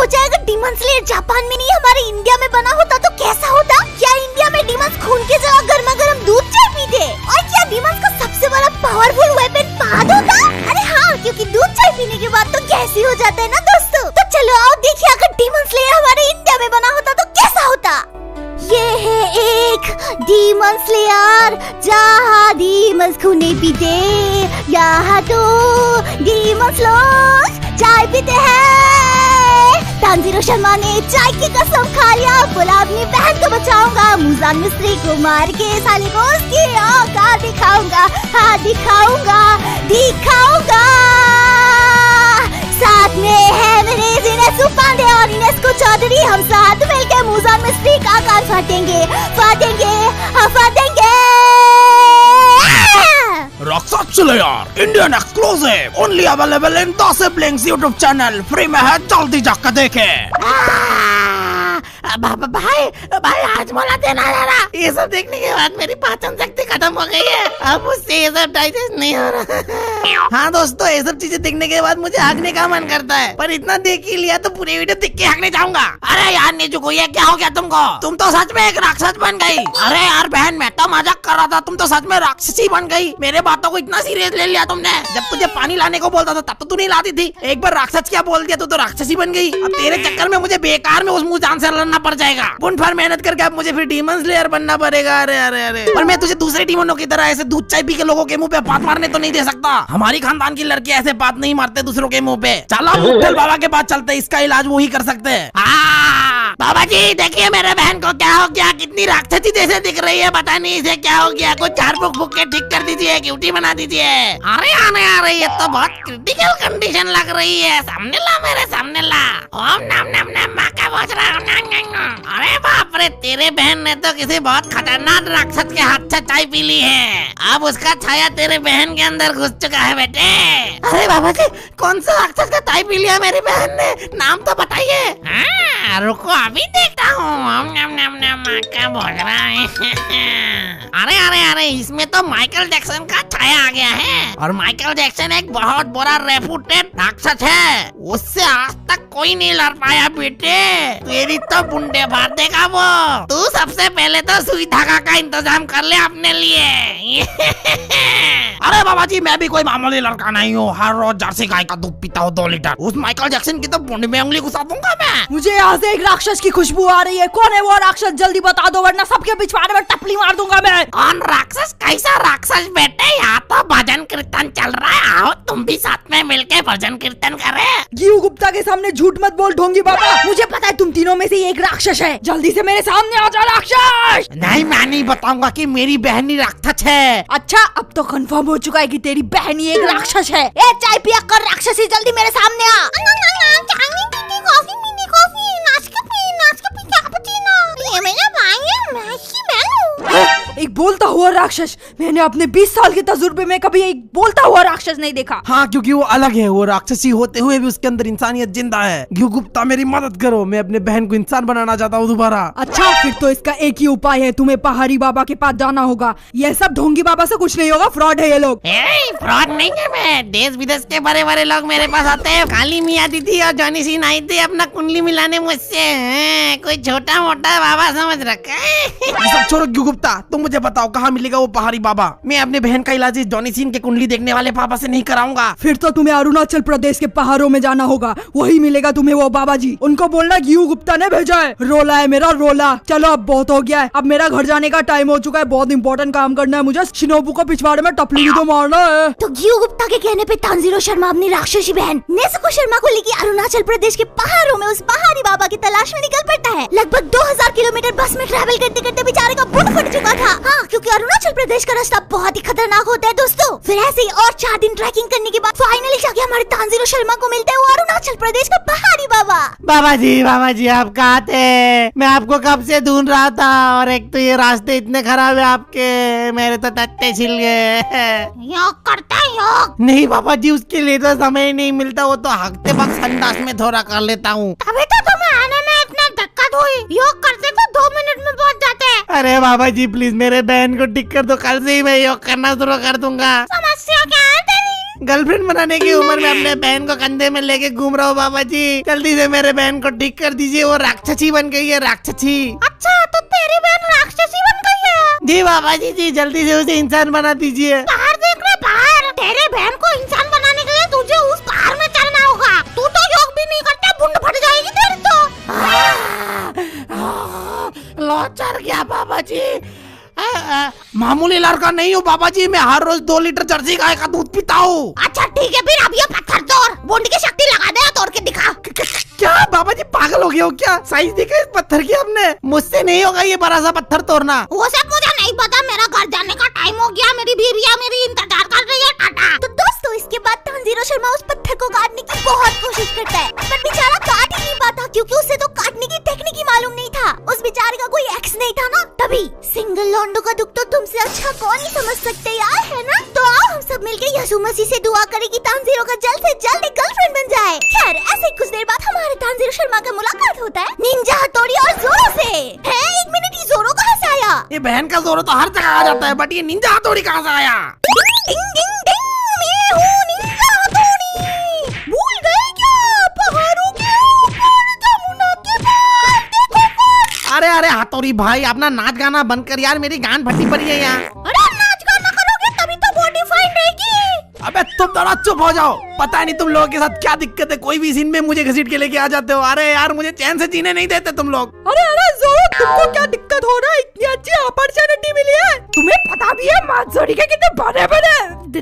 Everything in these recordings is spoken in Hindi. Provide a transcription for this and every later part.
सोचा अगर डीमन स्लेयर जापान में नहीं हमारे इंडिया में बना होता तो कैसा होता? क्या इंडिया में डीमंस खून के जगह गर्मा गर्म दूध चाय पीते? और क्या डीमंस का सबसे बड़ा पावरफुल वेपन पाद होता? अरे हाँ, क्योंकि दूध चाय पीने के बाद तो गैस ही हो जाता है ना दोस्तों। तो चलो आओ देखिए अगर डीमन स्लेयर हमारे इंडिया में बना होता तो कैसा होता। ये है एक डीमन स्लेयर जहाँ डीमंस खून नहीं पीते, यहाँ तो डीमंस लोग चाय पीते हैं। तानजीरो शर्मा ने चाय की कसम खा लिया, बोला अपनी बहन को बचाऊंगा, मुजान मिस्त्री को मार के साले को उसकी औकात दिखाऊंगा। हाँ दिखाऊंगा दिखाऊंगा। साथ में है मेरे इनेस पांडे और इनेस्को चौधरी, हम साथ मिलकर मुजान मिस्त्री का कान फाटेंगे फाटेंगे फाटेंगे। राक्षस slayer Indian exclusive, only available in the siblings YouTube channel, free में है, जल्दी जाकर देखे। भाई आज मला देना रहा, ये सब देखने के बाद मेरी पाचन शक्ति खत्म हो गई है, अब मुझसे ये सब डाइजेस्ट नहीं हो रहा। हाँ दोस्तों, ये सब चीजें देखने के बाद मुझे हगने का मन करता है, पर इतना देख ही लिया तो पूरी वीडियो देख के हगने जाऊंगा। अरे यार नीचू, ये क्या हो गया तुमको? तुम तो सच में एक राक्षस बन गई। अरे यार बहन, मैं तो मजाक कर रहा था, तुम तो सच में राक्षसी बन गई। मेरे बातों को इतना सीरियस ले लिया तुमने। जब तुझे पानी लाने को बोलता था तब तो तू नहीं लाती थी, एक बार राक्षस क्या बोल दिया तो राक्षसी बन गई। अब तेरे चक्कर में मुझे बेकार में उस मुंह जान से लड़ना पड़ जाएगा। बुन भर मेहनत करके अब मुझे फिर डीमन स्लेयर बनना पड़ेगा। अरे अरे अरे, पर मैं तुझे दूसरे डीमनों की तरह ऐसे दूध चाय पी के लोगों के मुंह पे बात मारने तो नहीं दे सकता। हमारी खानदान की लड़की ऐसे बात नहीं मारते दूसरों के मुंह पे। चलो मुट्ठल बाबा के पास चलते, इसका इलाज वो ही कर सकते हैं। बाबा जी देखिए मेरे बहन को क्या हो गया, कितनी राक्षसी जैसे दिख रही है, पता नहीं इसे क्या हो गया। कुछ झाड़ फूक फूक के ठीक कर दीजिए, क्यूटी बना दीजिए। अरे अरे ये तो बहुत क्रिटिकल कंडीशन लग रही है। सामने ला मेरे सामने ला। ओम नम नम नम माँ का बोझ रहा। अरे बाप रे, तेरे बहन ने तो किसी बहुत खतरनाक राक्षस के हाथ से चाय पी ली है। अब उसका छाया तेरे बहन के अंदर घुस चुका है बेटे। अरे बाबा जी, कौन सा राक्षस का चाय पी लिया मेरी बहन ने? नाम तो बताइए। रुको अभी देखता हूँ। क्या बोल रहा है? अरे अरे अरे, इसमें तो माइकल जैक्सन का छाया आ गया है, और माइकल जैक्सन एक बहुत बड़ा रेपुटेड राक्षस है, उससे आज तक कोई नहीं लड़ पाया बेटे। तेरी तो बुंडे भार देगा वो। तू सबसे पहले तो सुई धागा का इंतजाम कर ले अपने लिए। अरे बाबा जी, मैं भी कोई मामूली लड़का नहीं हूँ, हर रोज जर्सी गाय का दूध पीता हूँ 2 लीटर। उस माइकल जैक्सन की तो बुंडे में उंगली घुसा दूंगा मैं। मुझे यहाँ से एक राक्षस की खुशबू आ रही है, कौन है वो राक्षस? जल्दी बता दो वरना सबके पिछवाड़े में टपली मार दूंगा मैं। कौन राक्षस? कैसा राक्षस बेटे? यहाँ तो भजन कीर्तन चल रहा है, आओ तुम भी साथ में मिलके भजन कीर्तन करे। जीव गुप्ता के सामने झूठ मत बोल ढोंगी बाबा, मुझे पता है तुम तीनों में से एक राक्षस है। जल्दी से मेरे सामने आ जा राक्षस। नहीं, मैं नहीं बताऊंगा कि मेरी बहन ही राक्षस है। अच्छा, अब तो कंफर्म हो चुका है कि तेरी बहन ही एक राक्षस है। ए चाय पिया कर राक्षसी, जल्दी मेरे सामने आ। एक बोलता हुआ राक्षस, मैंने अपने 20 साल के तजुर्बे में कभी एक बोलता हुआ राक्षस नहीं देखा। हाँ, क्योंकि वो अलग है, वो राक्षसी होते हुए भी उसके अंदर इंसानियत जिंदा है। घी गुप्ता मेरी मदद करो, मैं अपने बहन को इंसान बनाना चाहता हूँ दोबारा। अच्छा, फिर तो इसका एक ही उपाय है, तुम्हें पहाड़ी बाबा के पास जाना होगा। यह सब ढोंगी बाबा से कुछ नहीं होगा, फ्रॉड है ये लोग। फ्रॉड नहीं है मैं, देश विदेश के बड़े बड़े लोग मेरे पास आते हैं। काली मियाँ दीदी और जॉनी सिंह आई थे अपना कुंडली मिलाने मुझसे। कोई छोटा मोटा बाबा समझ रखा है। सब छोड़ो घी गुप्ता, तुम मुझे बताओ कहाँ मिलेगा वो पहाड़ी बाबा? मैं अपने बहन का इलाज जॉनी सिंह के कुंडली देखने वाले बाबा से नहीं कराऊंगा। फिर तो तुम्हें अरुणाचल प्रदेश के पहाड़ों में जाना होगा, वही मिलेगा तुम्हें वो बाबा जी। उनको बोलना घी गुप्ता ने भेजा है। रोला है मेरा रोला। चलो अब बहुत हो गया है, अब मेरा घर जाने का टाइम हो चुका है, बहुत इंपॉर्टेंट काम करना है मुझे। शिनोबू को पिछवाड़े में टपली भी तो मारना है। तो घी गुप्ता के कहने पे तानजीरो शर्मा अपनी राक्षसी बहन नेज़ुको शर्मा को लेकर अरुणाचल प्रदेश के पहाड़ों में उस पहाड़ी बाबा की तलाश में निकल पड़ता है। लगभग 2000 किलोमीटर बस में ट्रैवल करते करते बेचारे का बुट फट चुका था। हाँ, क्योंकि अरुणाचल प्रदेश का रास्ता बहुत ही खतरनाक होता है दोस्तों। फिर ऐसे ही और 4 दिन ट्रैकिंग करने के बाद फाइनली जाके हमारे तानजीरो शर्मा को मिलता है वो अरुणाचल प्रदेश का पहाड़ी बाबा। बाबा जी आप कहाँ थे? मैं आपको कब से ढूंढ रहा था, और एक तो ये रास्ते इतने खराब है आपके, मेरे तो टट्टे छिल गए। योग करता योग। नहीं बाबा जी, उसके लिए तो समय नहीं मिलता, वो तो हफ्ते वक्त संडास में थोड़ा कर लेता हूँ। अबे तो तुम्हें आने में इतना दिक्कत हुई, योग करते तो 2 मिनट में पहुँच जाते। अरे बाबा जी प्लीज मेरे बहन को ठीक कर दो, कल से ही मैं योग करना शुरू कर दूंगा। समस्या क्या है तेरी? गर्लफ्रेंड बनाने की उम्र में अपने बहन को कंधे में लेके घूम रहा हूँ बाबा जी। जल्दी से मेरे बहन को ठीक कर दीजिए, वो राक्षसी बन गई है, राक्षसी। अच्छा तो तेरी बहन राक्षसी बन गई है? जी बाबा जी जल्दी से उसे इंसान बना दीजिए। बाहर देख रहे बाहर, तेरे बहन को इंसान बनाने के लिए तुझे उस पहाड़ में चढ़ना होगा। तू तो योग भी नहीं करता, बुंड फट जाएगी तेरी तो। लौट चढ़ गया बाबा जी। मामूली लड़का नहीं हूँ बाबा जी, मैं हर रोज 2 लीटर जर्सी गाय का दूध पीता हूँ। अच्छा ठीक है फिर अब ये पत्थर तोड़, बुंड की शक्ति लगा दे, तोड़ के दिखा। क्या बाबा जी पागल हो गए हो क्या? साइज देखा इस पत्थर की आपने? मुझसे नहीं होगा ये बड़ा सा पत्थर तोड़ना। वो सब मुझे नहीं पता, मेरा घर जाने का टाइम हो गया, मेरी बीवियां मेरी इंतजार कर रही है। टाटा। तो दोस्तों इसके बाद तानजीरो शर्मा उस पत्थर को काटने की बहुत कोशिश करता है, पर बेचारा काट ही नहीं पाता क्योंकि उसे तो काटने की टेक्निक ही मालूम नहीं था। उस बेचारे का कोई एक्स नहीं था ना। तभी सिंगल लौंडो का दुख तो तुमसे अच्छा कौन ही समझ सकते यार, है ना? तो आओ हम सब मिलकर यीशु मसीह से दुआ करें कि तानजीरो का जल्द से जल्द एक गर्लफ्रेंड बन जाए। खैर ऐसे कुछ देर बाद हमारे तानजीरो शर्मा का मुलाकात होता है निंजा हथौड़ी और जोरो से। है 1 मिनट, ये जोरो कहाँ से आया? ये बहन का जोर तो हर जगह आ जाता है, बट ये निंजा हथौड़ी कहाँ से आया? डिंग डिंग डिंग, मैं हूँ निंजा हथौड़ी। भूल गए क्या? पहाड़ों के ऊपर जमुना के पार देखो कौन। अरे हथौड़ी भाई अपना नाच गाना बंद कर यार, मेरी गांड फटी पड़ी है यहाँ। अरे नाच गाना करोगे तभी तो बॉडी फाइन रहेगी। अबे तुम थोड़ा चुप हो जाओ, पता नहीं तुम लोगों के साथ क्या दिक्कत है, कोई भी सीन में मुझे घसीट के लेके आ जाते हो। अरे यार मुझे चैन से जीने नहीं देते तुम लोग। अरे जोरो तुमको क्या दिक्कत हो रहा है? इतनी अच्छी अपॉर्चुनिटी मिली है, तुम्हें पता भी है मांसोड़ी के कितने बड़े बड़े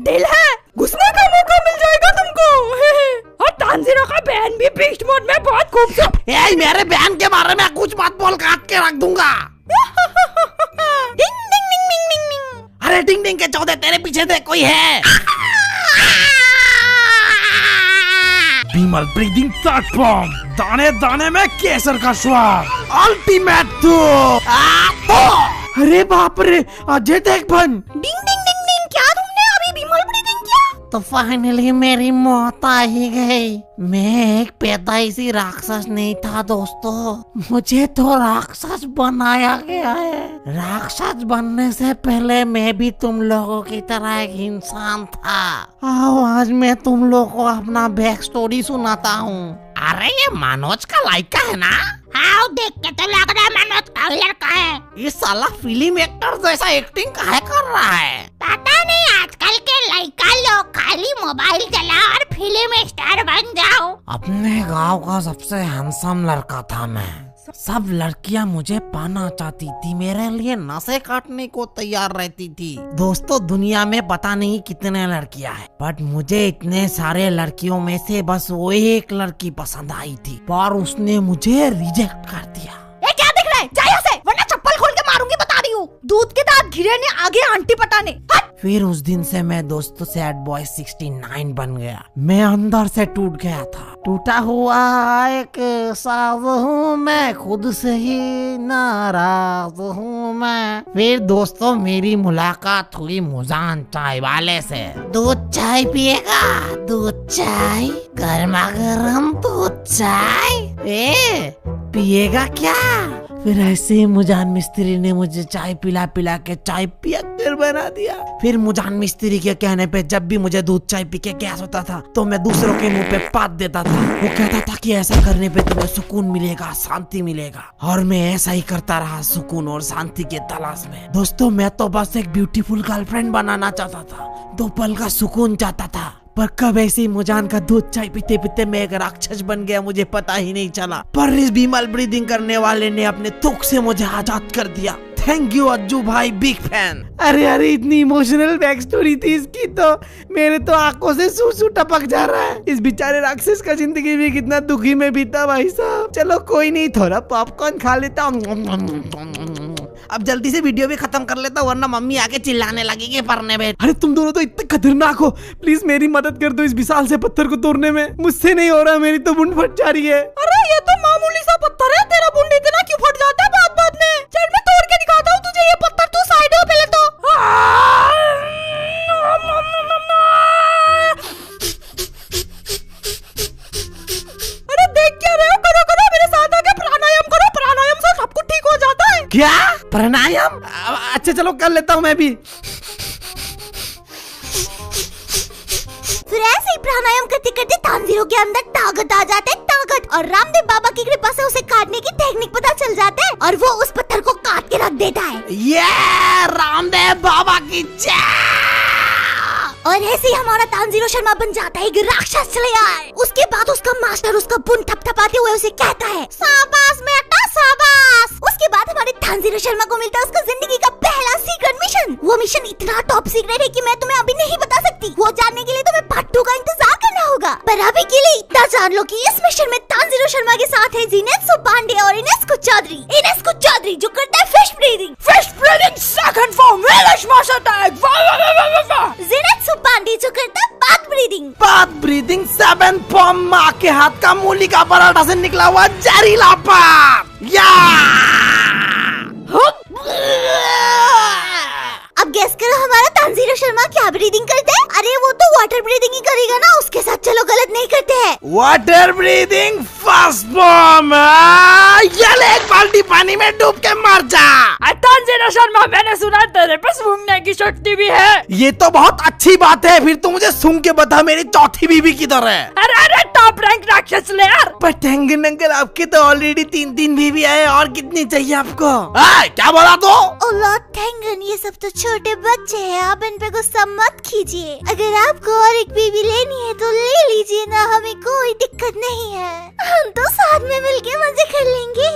दिल है, घुसने का मौका मिल जाएगा तुमको। और तानजीरो का बहन भी बीस्ट मोड में बहुत खूबसूरत। मेरे बहन के बारे में कुछ बात बोल काट के रख दूंगा। डिंग डिंग डिंग डिंग डिंग डिंग। अरे डिंग डिंग के चौदह तेरे पीछे देख कोई है। विमल ब्रीदिंग प्लेटफॉर्म, दाने दाने में केसर का स्वाद, अल्टीमेट तो। अरे बाप रे अजय देखभन। डिंग डिंग डिंग डिंग, क्या तुमने अभी विमल ब्रीदिंग किया? तो फाइनली मेरी मौत आ ही गई। मैं एक पैदाइशी राक्षस नहीं था दोस्तों, मुझे तो राक्षस बनाया गया है। राक्षस बनने से पहले मैं भी तुम लोगों की तरह एक इंसान था। आओ आज मैं तुम लोगों को अपना बैक स्टोरी सुनाता हूँ। अरे ये मनोज का लाइका है ना? हाँ देख के तो लग रहा है मनोज का लड़का है। ये साला फिल्म एक्टर जैसा एक्टिंग काहे कर रहा है? पता नहीं आजकल के लड़का लोग खाली मोबाइल चला और फिल्म स्टार बन जाओ। अपने गांव का सबसे हैंडसम लड़का था मैं, सब लड़कियां मुझे पाना चाहती थी, मेरे लिए नसें काटने को तैयार रहती थी। दोस्तों दुनिया में पता नहीं कितने लड़कियां हैं, बट मुझे इतने सारे लड़कियों में से बस वो एक लड़की पसंद आई थी, पर उसने मुझे रिजेक्ट कर दिया। ये क्या दिख रहा है? जा यहाँ से, वरना चप्पल खोल के मारूंगी, बता रही हूँ। दूध के दांत घिरे ने आगे आंटी पटाने। हट! फिर उस दिन से मैं दोस्तों सैड बॉय 69 बन गया। मैं अंदर से टूट गया था, टूटा हुआ एक साज हूँ मैं, खुद से ही नाराज हूँ मैं। फिर दोस्तों मेरी मुलाकात हुई मुजान चाय वाले से। दूध चाय पिएगा? दूध चाय, गर्मा गर्म दूध चाय। पिएगा क्या? फिर ऐसे ही मुजान मिस्त्री ने मुझे चाय पिला पिला के चाय पियक्कर बना दिया। फिर मुजान मिस्त्री के कहने पे जब भी मुझे दूध चाय पी के गैस होता था तो मैं दूसरों के मुंह पे पात देता था। वो कहता था कि ऐसा करने पे तुम्हें सुकून मिलेगा, शांति मिलेगा, और मैं ऐसा ही करता रहा सुकून और शांति के तलाश में। दोस्तों मैं तो बस एक ब्यूटीफुल गर्लफ्रेंड बनाना चाहता था, 2 पल का सुकून चाहता था, पर कब ऐसे ही मुजान का दूध चाय पीते पीते मैं एक राक्षस बन गया, मुझे पता ही नहीं चला। पर इस विमल ब्रीदिंग करने वाले ने अपने तुक से मुझे आजाद कर दिया। थैंक यू अज्जू भाई, बिग फैन। अरे इतनी इमोशनल बैक स्टोरी थी इसकी, तो मेरे तो आंखों से सूसू टपक जा रहा है। इस बेचारे राक्षस का जिंदगी भी कितना दुखी में बीता भाई साहब। चलो कोई नहीं, थोड़ा पॉपकॉर्न खा लेता हूँ। अब जल्दी से वीडियो भी खत्म कर लेता, वरना मम्मी आके चिल्लाने लगेगी पढ़ने में। अरे तुम दोनों तो इतने खतरनाक हो, प्लीज मेरी मदद कर दो इस विशाल से पत्थर को तोड़ने में। मुझसे नहीं हो रहा, मेरी तो बुंड फट जा रही है। अरे ये तो मामूली सा पत्थर है, तेरा बुंड इतना क्यों फट जाता है बात बात में? चल मैं तोड़ के दिखाता हूँ तुझे ये पत्थर, तू साइड हो पहले तो। अरे देख क्या रहे हो? करो करो मेरे साथ आके प्राणायाम करो, प्राणायाम से सब कुछ ठीक हो जाता है। क्या प्राणायाम? अच्छा चलो कर लेता हूँ मैं भी। फिर तानजीरो के अंदर ताकत आ जाता है, ताकत। और रामदेव बाबा की कृपा से उसे काटने की टेक्निक पता चल जाता है और वो उस पत्थर को काट के रख देता है। ये रामदेव बाबा की जय। और ऐसे ही हमारा तानजीरो शर्मा बन जाता है एक राक्षस स्लेयर। उसके बाद उसका मास्टर उसका बुन थपथपाते हुए उसे कहता है, शाबाश बेटा शाबाश। उसके बाद हमारे तानजीरो शर्मा को मिलता है उसका जिंदगी का पहला सीक्रेट मिशन। वो मिशन इतना टॉप सीक्रेट है कि मैं तुम्हें अभी नहीं बता सकती। वो जानने के लिए तुम्हें पार्ट 2 का इंतजार करना होगा। पर अभी के लिए इतना जान लो कि इस मिशन में तानजीरो शर्मा के साथ है जिनेत्सु पांडे और इनेस्को चौधरी जो करता है fish breathing second form Welsh master attack. Zenitsu Pandey जो करता है बाथ ब्रीदिंग 7 फॉर्म माँ के हाथ का मूली का पराठा से निकला हुआ जहरीला पाप। या अब गेस करो हमारा तानजीरो शर्मा क्या ब्रीदिंग करता है? अरे वो तो वाटर ब्रीदिंग ही करेगा ना, उसके साथ चलो गलत नहीं करते हैं। Water breathing first form. ये ले एक बाल्टी पानी में डूब के मर जा। तानजीरो शर्मा, मैंने सुना तेरे पे सूंघने की शक्ति भी है। ये तो बहुत अच्छी बात है। फिर तू मुझे सूंघ के बता मेरी चौथी बीवी किधर है? अरे टॉप रैंक राक्षस स्लेयर। पर टेंगन अंकल आपके तो ऑलरेडी 3 बीवी है, और कितनी चाहिए आपको? क्या बोला तो? ओला टेंगन, ये सब तो छोटे बच्चे हैं, आप इन पे गुस्सा मत कीजिए। अगर आपको और एक बीवी लेनी है तो ले लीजिए ना, हमें कोई दिक्कत नहीं है। हम तो साथ में मिलके मजे कर लेंगे।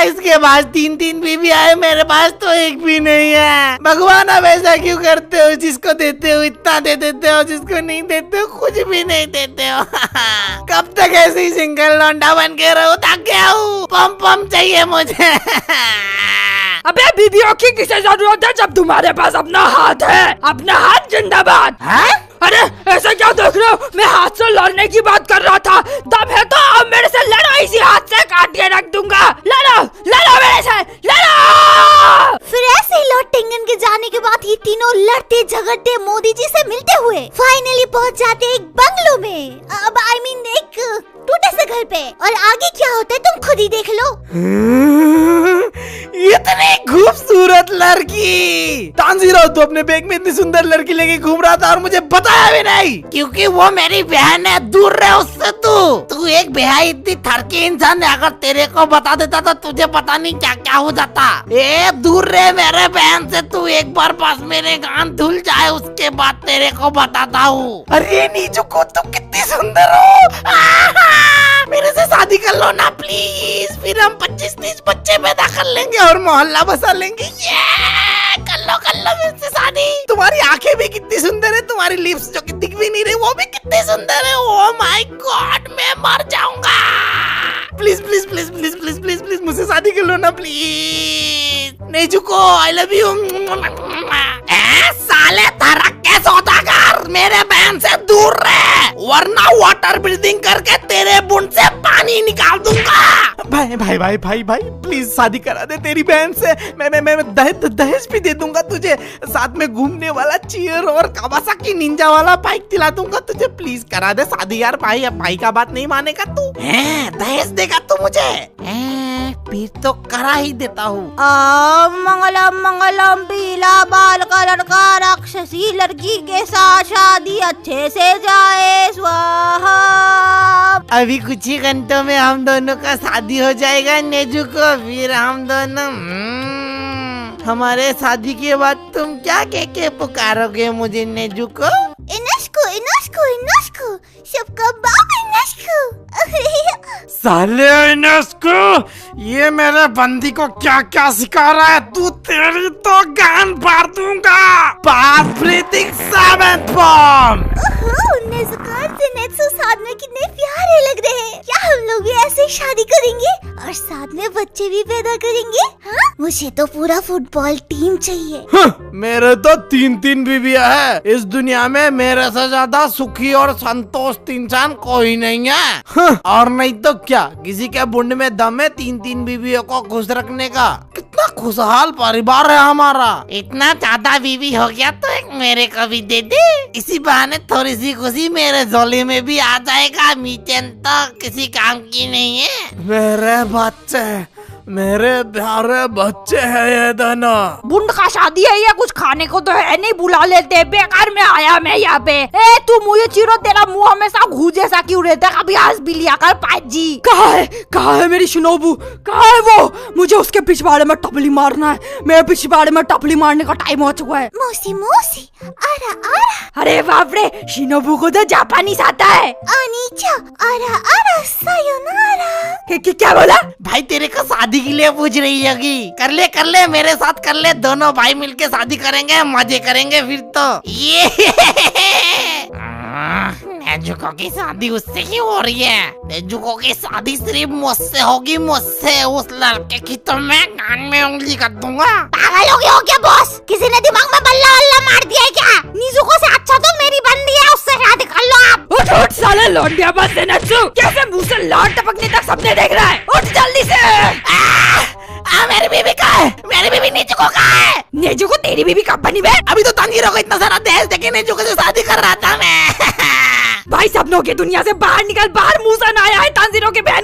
इसके पास 3 बीवी है, मेरे पास तो एक भी नहीं है। भगवान अब ऐसा क्यों करते हो? जिसको देते हो इतना दे देते हो, जिसको नहीं देते हो कुछ भी नहीं देते हो। कब तक ऐसे ही सिंगल लौंडा बन के रहो? थक गया हूँ, पम चाहिए मुझे। अबे बीबियों की किसे जरूरत है जब तुम्हारे पास अपना हाथ है? अपना हाथ जिंदाबाद। अरे ऐसे क्या देख रहे हो? मैं हाथ से लड़ने की बात कर रहा था। दम है तो अब मेरे से लड़ो, इसी हाथ से काट के रख दूंगा। लड़ो मेरे से, लड़ो। फिर ऐसे ही लॉर्ड टेंगन के जाने के बाद ये तीनों लड़ते झगड़ते मोदी जी से मिलते हुए फाइनली पहुंच जाते एक बंगलो में। अब एक टूटे से घर पे। और आगे क्या होता है तुम खुद ही देख लो। इतनी खूबसूरत लड़की। तानजीरो, तू अपने बैग में इतनी सुंदर लड़की लेके घूम रहा था और मुझे बताया भी नहीं? क्योंकि वो मेरी बहन है, दूर रहे उससे। तू एक बेहाई इतनी थरकी इंसान है, अगर तेरे को बता देता तो तुझे पता नहीं क्या क्या हो जाता। दूर रहे मेरे बहन से। तू एक बार पास मेरे कान धुल जाए, उसके बाद तेरे को बताता हूँ। अरे नीजुको, तुम कितनी सुंदर हो। मेरे से शादी कर लो ना प्लीज, फिर हम 25-30 बच्चे पैदा कर लेंगे और मोहल्ला बसा लेंगे। ये कर लो मेरे से शादी। तुम्हारी आंखें भी कितनी सुंदर है, तुम्हारी लिप्स जो कि दिख भी नहीं रही वो भी कितनी सुंदर है। ओह माय गॉड, मैं मर जाऊंगा। Please please please please please please please मुझसे शादी कर लो ना प्लीज। नहीं झुको, आई लव यू। साले धड़क के सौदागर, मेरे बहन से दूर रहे, वरना वाटर ब्रीदिंग करके तेरे बुन से पानी निकाल दूंगा। भाई प्लीज शादी करा दे तेरी बहन से। मैं दहेज भी दे दूंगा तुझे, साथ में घूमने वाला चेयर और कावासाकी निंजा वाला बाइक दिला दूंगा तुझे। प्लीज करा दे शादी यार। भाई, अब भाई का बात नहीं मानेगा तू? दहेज देगा तू मुझे? फिर तो करा ही देता हूँ। मंगलम मंगलम, पीला बाल का लड़का राक्षसी लड़की के साथ शादी अच्छे से जाए, स्वाहा। अभी कुछ ही घंटों में हम दोनों का शादी हो जाएगा नेजुको। फिर हम दोनों हमारे शादी के बाद तुम क्या कह के पुकारोगे मुझे नेजुको? इनस्को इनस्को इनस्को, सबका बाप इनस्को। साले इनस्को, ये मेरे बंदी को क्या क्या सिखा रहा है तू? तेरी तो गान फाड़ दूंगा। Bath breathing 7 form. साथ में कितने प्यारे लग रहे हैं। क्या हम लोग भी ऐसे ही शादी करेंगे और साथ में बच्चे भी पैदा करेंगे? हाँ? मुझे तो पूरा फुटबॉल टीम चाहिए। मेरे तो 3 बीवियां है। इस दुनिया में मेरे से ज्यादा सुखी और संतुष्ट इंसान कोई नहीं है। और नहीं तो क्या, किसी के बुंड में दम है 3 बीवियों को खुश रखने का। कितना खुशहाल परिवार है हमारा। इतना ज्यादा बीवी हो गया तो एक मेरे को भी दे दे। इसी बहाने थोड़ी सी खुशी मेरे झोले में भी आ जाएगा। मीचन तो किसी काम की नहीं है। मेरे बच्चे मेरे प्यारे बच्चे हैं ये दोनों। बुंड का शादी है या कुछ खाने को तो है नहीं, बुला लेते। बेकार में आया मैं यहाँ पे। ए तू मुझे चिरो, तेरा मुंह हमेशा घू जैसा क्यों रहता है? कभी हंस भी लिया कर पाजी। कहाँ है मेरी शिनोबू? कहाँ है वो? मुझे उसके पिछवाड़े में टपली मारना है। मेरे पिछवाड़े में टपली मारने का टाइम हो चुका है। मोसी मोसी आरा आरा अरे बाप रे, शिनोबू को तो जापानीज आता है। अनीचा आरा आरा सायोनारा। क्या बोला? भाई तेरे को शादी के लिए पूछ रही होगी। कर ले मेरे साथ कर ले, दोनों भाई मिलके शादी करेंगे, मजे करेंगे फिर तो। ये नेजुको की शादी उससे ही हो रही है। नेजुको की शादी सिर्फ मुझसे होगी, मुझसे। उस लड़के की तो मैं कान में उंगली कर दूंगा। पागल हो गए हो क्या बॉस? किसी ने दिमाग में बल्ला वल्ला मार दिया है क्या? निजुको से अच्छा तो मेरी बंदी है, उससे शादी कर लो आप। उठ साले लौंडिया बस से नच्चू। कैसे मुंह से लार टपकने तक सबने देख रहा है। उठ जल्दी से। मेरी बीबी कहाँ है? मेरी बीबी नेजुको कहाँ है? नेजुको तेरी बीबी कब बनी बे? अभी तो तंजीरों को इतना सारा दहेज देके नेजुको से शादी कर रहा था मैं। भाई सपनों की दुनिया से बाहर निकल, बाहर मुंह से ना आया है तांजीरों के बहन।